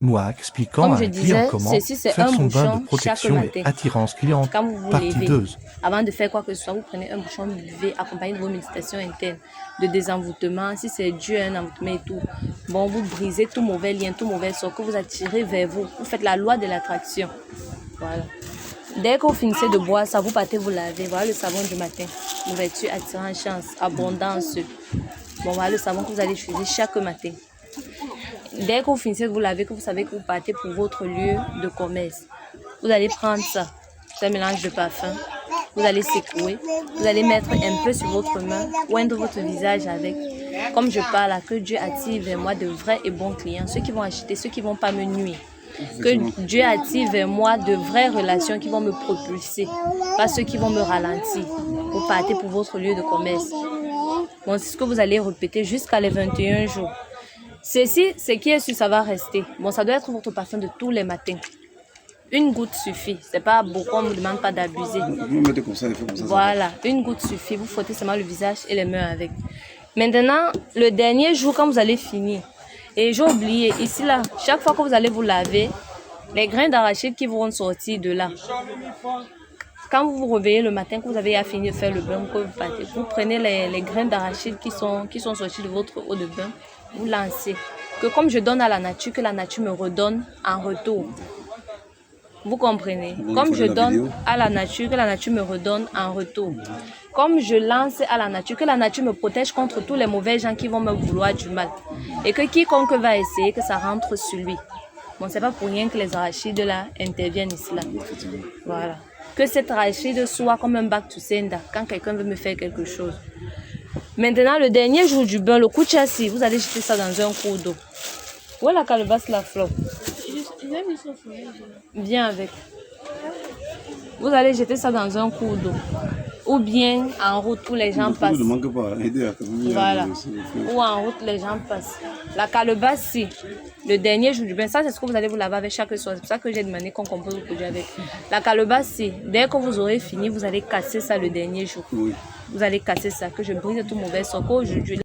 Moi expliquant Comme à je un client disais, comment ceci c'est faire un son bain de bouchon chaque protection et matin. attirance client, Quand vous vous partie levez, 2. avant de faire quoi que ce soit, vous prenez un bouchon, vous buvez, accompagné de vos méditations internes, de désenvoûtement. Si c'est dû à un envoûtement et tout, bon, vous brisez tout mauvais lien, tout mauvais sort que vous attirez vers vous. Vous faites la loi de l'attraction. Voilà. Dès que vous finissez de boire ça, vous partez vous laver. Voilà le savon du matin. Ouverture, attirant, chance, abondance. Bon, voilà le savon que vous allez utiliser chaque matin. Dès que vous finissez de vous laver, que vous savez que vous partez pour votre lieu de commerce, vous allez prendre ça. C'est un mélange de parfum. Vous allez secouer. Vous allez mettre un peu sur votre main, oindre votre visage avec. Comme je parle, que Dieu attire vers moi de vrais et bons clients. Ceux qui vont acheter, ceux qui ne vont pas me nuire. Que Dieu attire vers moi de vraies relations qui vont me propulser. Pas ceux qui vont me ralentir. Vous partez pour votre lieu de commerce. Bon, c'est ce que vous allez répéter jusqu'à les 21 jours. Ceci, ce qui est sûr, ça va rester. Bon, ça doit être votre parfum de tous les matins. Une goutte suffit. C'est pas beaucoup, on ne vous demande pas d'abuser. Voilà, une goutte suffit. Vous frottez seulement le visage et les mains avec. Maintenant, le dernier jour, quand vous allez finir, et j'ai oublié, ici là, chaque fois que vous allez vous laver, les grains d'arachide qui vont sortir de là. Quand vous vous réveillez le matin, que vous avez fini de faire le bain, que vous partez, vous prenez les grains d'arachide qui sont sortis de votre eau de bain, vous lancez. Que comme je donne à la nature, que la nature me redonne en retour. Vous comprenez? Comme je donne à la nature, que la nature me redonne en retour. Comme je lance à la nature, que la nature me protège contre tous les mauvais gens qui vont me vouloir du mal. Et que quiconque va essayer, que ça rentre sur lui. Bon, c'est pas pour rien que les arachides là interviennent ici là. Voilà. Que cette arachide soit comme un bac to sender quand quelqu'un veut me faire quelque chose. Maintenant, le dernier jour du bain, le kuchasi, vous allez jeter ça dans un cours d'eau. Où est la calebasse, la fleur? Viens avec. Vous allez jeter ça dans un cours d'eau. Ou bien en route où les gens passent. Voilà. Ou en route les gens passent. La calebasse, si. Le dernier jour du bain, ça c'est ce que vous allez vous laver avec chaque soir. C'est pour ça que j'ai demandé qu'on compose le produit avec. La calebasse, si. Dès que vous aurez fini, vous allez casser ça le dernier jour. Oui. Vous allez casser ça, que je brise tout mauvais sort. Qu'aujourd'hui,